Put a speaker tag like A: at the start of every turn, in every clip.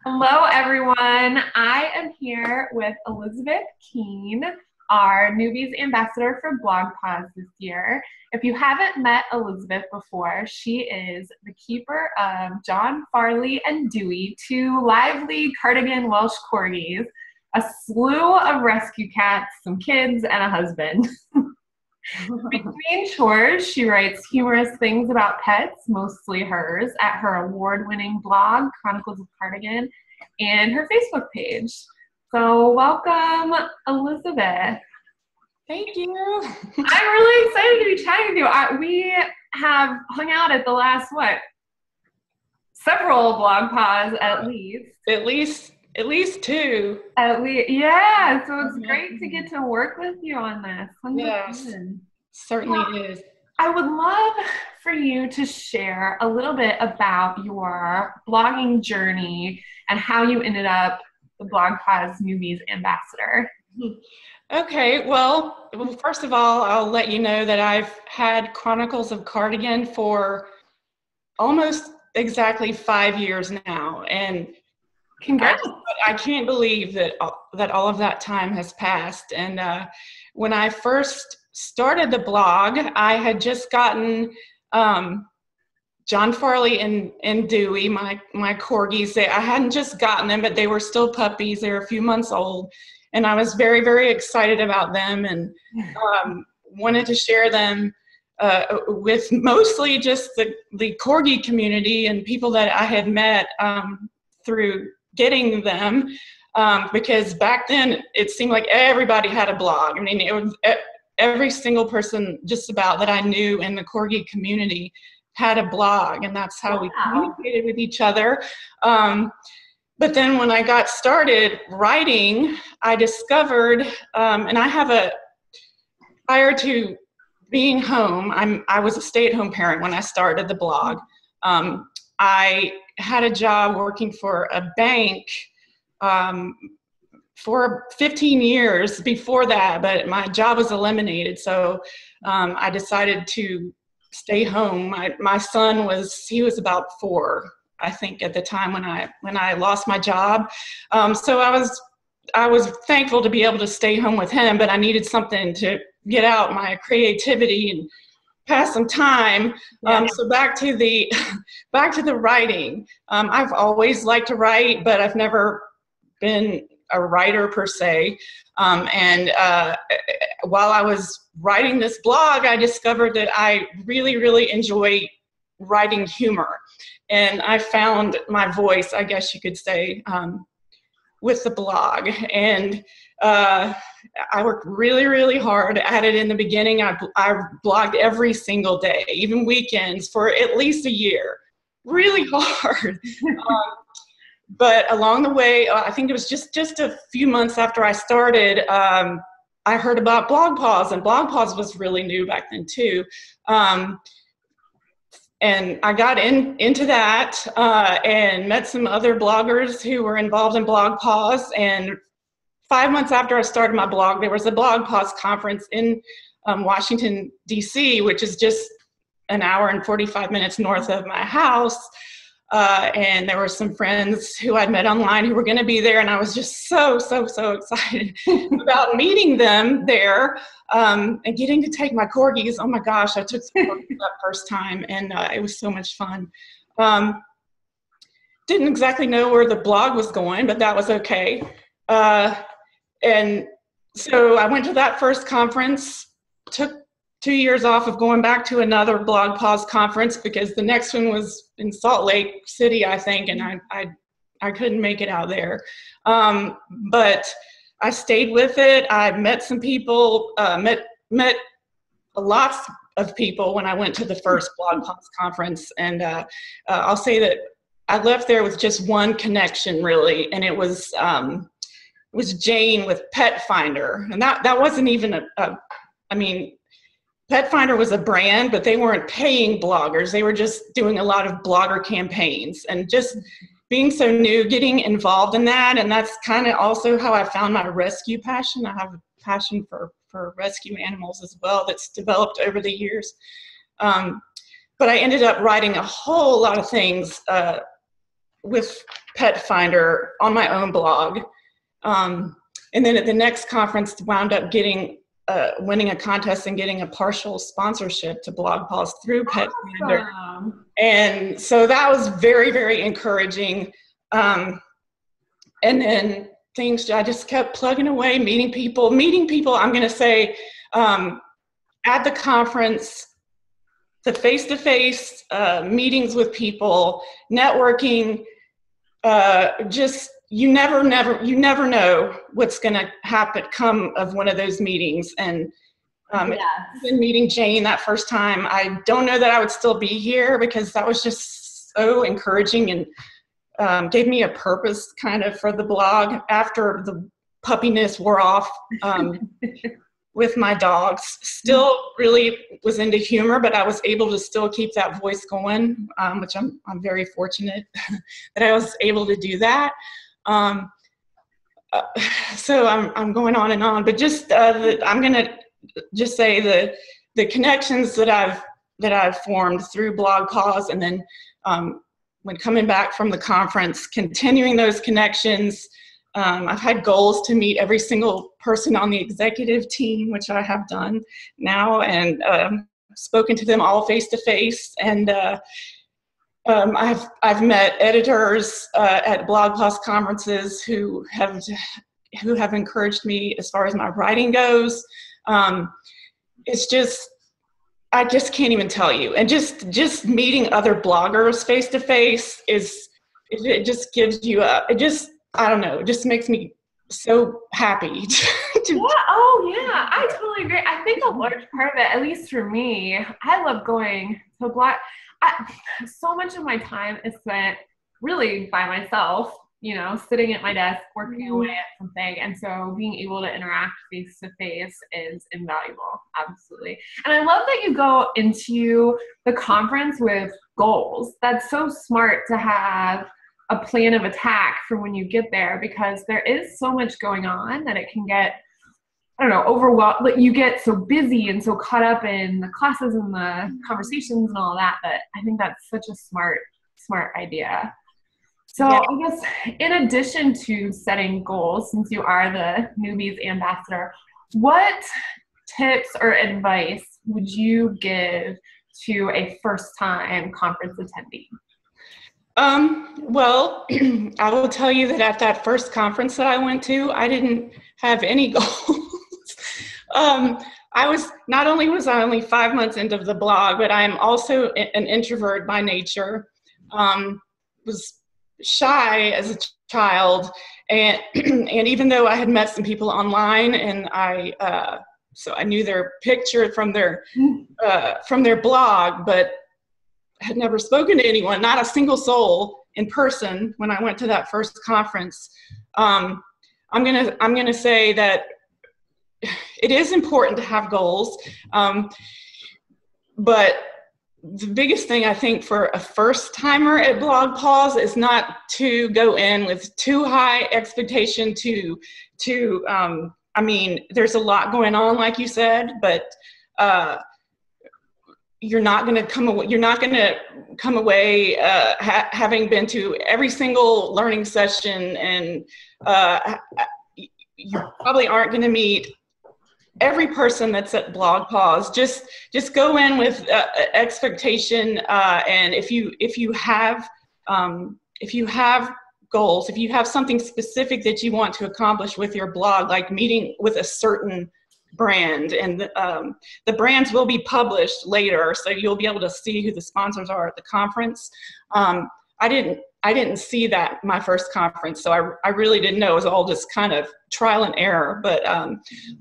A: Hello, everyone. I am here with Elizabeth Keene, our Newbies Ambassador for BlogPaws this year. If you haven't met Elizabeth before, she is the keeper of John, Farley, and Dewey, two lively cardigan Welsh corgis, a slew of rescue cats, some kids, and a husband. Between chores, she writes humorous things about pets, mostly hers, at her award-winning blog, Chronicles of Cardigan, and her Facebook page. So welcome, Elizabeth.
B: Thank you.
A: I'm really excited to be chatting with you. We have hung out at the last, several BlogPaws at least.
B: At least two.
A: Yeah, so it's great to get to work with you on this.
B: Yes, certainly is.
A: I would love for you to share a little bit about your blogging journey and how you ended up the BlogPaws Newbies Ambassador.
B: Okay, well, first of all, I'll let you know that I've had Chronicles of Cardigan for almost exactly 5 years now, and
A: congrats.
B: I can't believe that all of that time has passed. And when I first started the blog, I had just gotten John Farley and Dewey, my corgis. I hadn't just gotten them, but they were still puppies. They were a few months old, and I was very, very excited about them, and wanted to share them with mostly just the corgi community and people that I had met through getting them, because back then it seemed like everybody had a blog. I mean, it was every single person just about that I knew in the corgi community had a blog, and that's how we communicated with each other. But then when I got started writing, I discovered, and prior to being home, I was a stay-at-home parent when I started the blog. I had a job working for a bank for 15 years before that, but my job was eliminated, so I decided to stay home. My son was about 4, I think, at the time when I lost my job. So I was thankful to be able to stay home with him, but I needed something to get out my creativity and pass some time. So back to the writing. I've always liked to write, but I've never been a writer per se. And while I was writing this blog, I discovered that I really, really enjoy writing humor. And I found my voice, I guess you could say, with the blog. And I worked really, really hard at it in the beginning. I blogged every single day, even weekends, for at least a year. Really hard. But along the way, I think it was just a few months after I started, I heard about BlogPaws, and BlogPaws was really new back then too. And I got into that and met some other bloggers who were involved in BlogPaws. And 5 months after I started my blog, there was a BlogPaws conference in Washington, D.C., which is just an hour and 45 minutes north of my house. And there were some friends who I'd met online who were going to be there, and I was just so excited about meeting them there and getting to take my corgis. Oh my gosh, I took some corgis that first time, and it was so much fun. Didn't exactly know where the blog was going, but that was okay. And so I went to that first conference, took 2 years off of going back to another BlogPaws conference because the next one was in Salt Lake City, I think, and I couldn't make it out there. But I stayed with it. I met some people, met lots of people when I went to the first BlogPaws conference, and I'll say that I left there with just one connection, really, and it was Jane with Pet Finder, and that wasn't even I mean, Pet Finder was a brand, but they weren't paying bloggers. They were just doing a lot of blogger campaigns, and just being so new, getting involved in that. And that's kind of also how I found my rescue passion. I have a passion for rescue animals as well that's developed over the years. But I ended up writing a whole lot of things with Pet Finder on my own blog. And then at the next conference, wound up winning a contest and getting a partial sponsorship to BlogPaws through Pet Finder. And so that was very, very encouraging. And then I just kept plugging away, meeting people. I'm going to say at the conference, the face-to-face meetings with people, networking, just you never know what's going to come of one of those meetings. And in meeting Jane that first time, I don't know that I would still be here, because that was just so encouraging and gave me a purpose kind of for the blog after the puppiness wore off. With my dogs, still really was into humor, but I was able to still keep that voice going, which I'm very fortunate that I was able to do that. So I'm going on and on, but just I'm going to just say the connections that I've formed through BlogPaws, and then when coming back from the conference, continuing those connections. I've had goals to meet every single person on the executive team, which I have done now, and spoken to them all face to face. And I've met editors at BlogPaws conferences who have encouraged me as far as my writing goes. It's just, I just can't even tell you. And just meeting other bloggers face to face it just gives you I don't know, it just makes me so happy.
A: I totally agree. I think a large part of it, at least for me, I love going to blog. So much of my time is spent really by myself, sitting at my desk, working away at something. And so being able to interact face to face is invaluable. Absolutely. And I love that you go into the conference with goals. That's so smart to have a plan of attack for when you get there, because there is so much going on that it can get, overwhelmed. You get so busy and so caught up in the classes and the conversations and all that I think that's such a smart idea. So I guess in addition to setting goals, since you are the Newbies Ambassador, what tips or advice would you give to a first-time conference attendee?
B: Well, I will tell you that at that first conference that I went to, I didn't have any goals. Not only was I only 5 months into the blog, but I am also an introvert by nature. Was shy as a child, and even though I had met some people online, and so I knew their picture from their blog, but had never spoken to anyone, not a single soul in person when I went to that first conference. I'm gonna say that it is important to have goals, but the biggest thing I think for a first timer at BlogPaws is not to go in with too high expectation there's a lot going on, like you said, but you're not going to come away having been to every single learning session, and you probably aren't going to meet every person that's at BlogPaws. Just go in with expectation, and if you have goals, if you have something specific that you want to accomplish with your blog, like meeting with a certain brand, and the brands will be published later, so you'll be able to see who the sponsors are at the conference. I didn't see that my first conference, so I really didn't know. It was all just kind of trial and error. But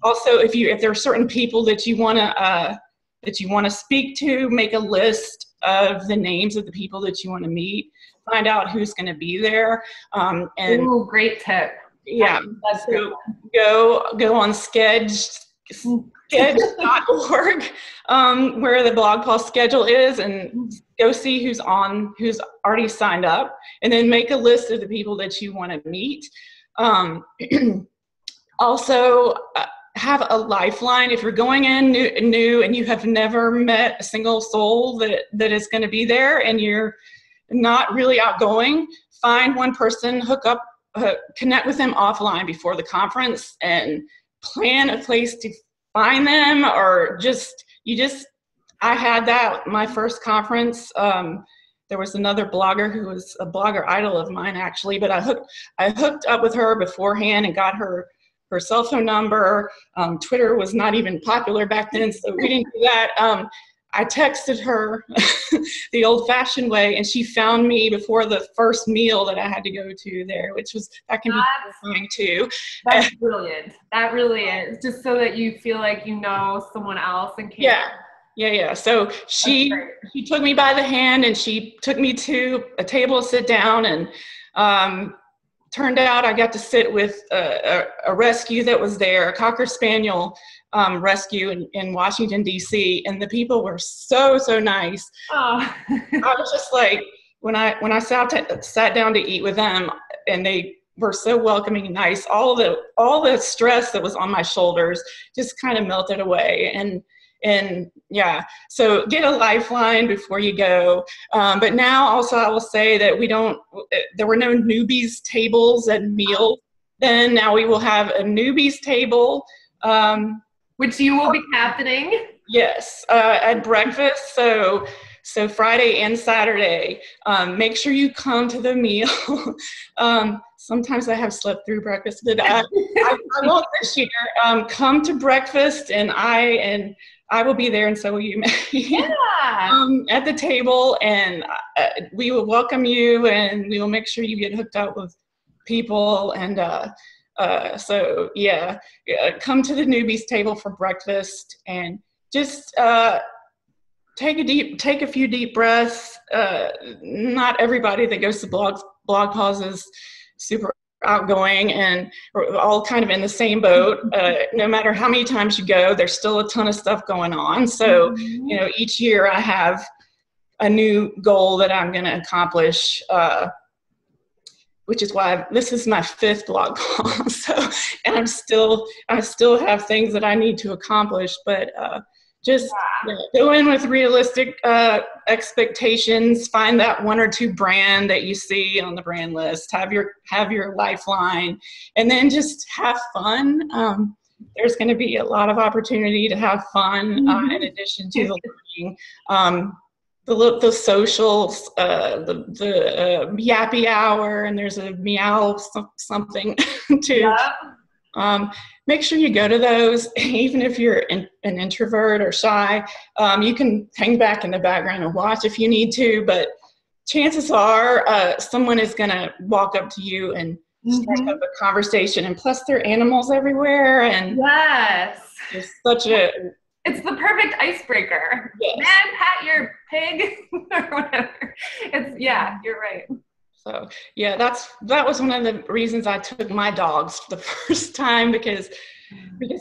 B: also, if there are certain people that you want to speak to, make a list of the names of the people that you want to meet. Find out who's going to be there.
A: Ooh, great tip.
B: Yeah, so go on Sketch.org, where the BlogPaws schedule is, and go see who's already signed up, and then make a list of the people that you want to meet. Also, have a lifeline. If you're going in new and you have never met a single soul that is going to be there, and you're not really outgoing, find one person, hook up, connect with them offline before the conference, and plan a place to find them, or I had that my first conference. There was another blogger who was a blogger idol of mine, actually, but I hooked up with her beforehand and got her cell phone number. Twitter was not even popular back then, so we didn't do that. I texted her the old-fashioned way, and she found me before the first meal that I had to go to there, that can be terrifying too.
A: That's brilliant. That really is, just so that you feel like you know someone else in case.
B: Yeah. So she took me by the hand, and she took me to a table to sit down, and turned out I got to sit with a rescue that was there, a Cocker Spaniel rescue in Washington, D.C., and the people were so nice.
A: Oh.
B: I was just like, when I sat down to eat with them, and they were so welcoming and nice, all the stress that was on my shoulders just kind of melted away. And yeah, so get a lifeline before you go. But now also I will say that there were no newbies tables at meals then. Now we will have a newbies table.
A: Which you will be captaining?
B: Yes, at breakfast. So Friday and Saturday, make sure you come to the meal. Sometimes I have slept through breakfast, but I won't this year. Come to breakfast, and I will be there, and so will you, Maggie.
A: Yeah.
B: At the table, and we will welcome you, and we will make sure you get hooked up with people. And so yeah, come to the newbies table for breakfast, and just take a few deep breaths. Not everybody that goes to BlogPaws is super outgoing, and we're all kind of in the same boat. No matter how many times you go, there's still a ton of stuff going on. So, each year I have a new goal that I'm going to accomplish, which is why this is my 5th BlogPaws. So, and I still have things that I need to accomplish, but just go in with realistic expectations. Find that 1 or 2 brand that you see on the brand list. Have your lifeline, and then just have fun. There's going to be a lot of opportunity to have fun in addition to the learning. The socials, the yappy hour, and there's a meow something too.
A: Yeah.
B: Make sure you go to those, even if you're an introvert or shy. You can hang back in the background and watch if you need to, but chances are someone is going to walk up to you and strike up a conversation. And plus, there are animals everywhere, and
A: yes,
B: it's
A: the perfect icebreaker.
B: Yes.
A: Man, pat your pig or whatever. You're right.
B: So yeah, that was one of the reasons I took my dogs the first time, because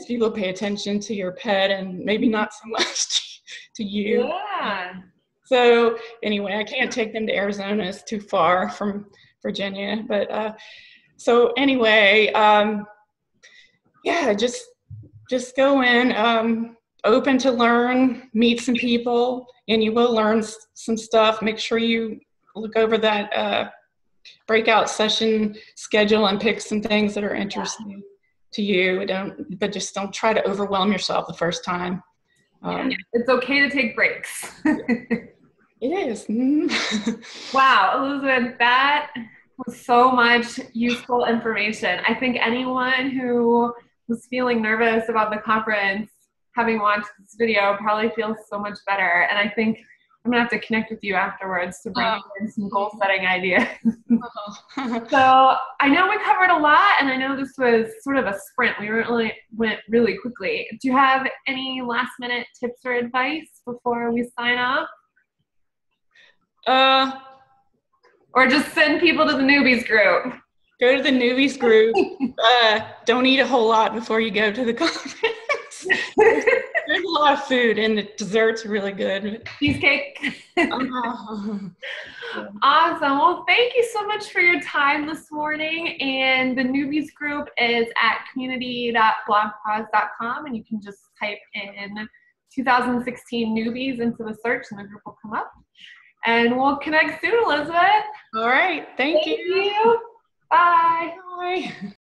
B: people pay attention to your pet and maybe not so much to you.
A: Yeah.
B: So anyway, I can't take them to Arizona. It's too far from Virginia. But so anyway, just go in, open to learn, meet some people, and you will learn some stuff. Make sure you look over that breakout session schedule and pick some things that are interesting to you. Just don't try to overwhelm yourself the first time.
A: It's okay to take breaks.
B: It is.
A: Wow, Elizabeth, that was so much useful information. I think anyone who was feeling nervous about the conference, having watched this video, probably feels so much better. And I think I'm gonna have to connect with you afterwards to bring in some goal setting ideas. So I know we covered a lot, and I know this was sort of a sprint. We went really quickly. Do you have any last minute tips or advice before we sign off? Or just send people to the newbies group.
B: Go to the newbies group. Don't eat a whole lot before you go to the conference. There's a lot of food, and the desserts are really good.
A: Cheesecake. Awesome. Well, thank you so much for your time this morning. And the newbies group is at community.blogpaws.com, and you can just type in 2016 newbies into the search, and the group will come up. And we'll connect soon, Elizabeth.
B: All right. Thank you.
A: Bye.
B: Bye.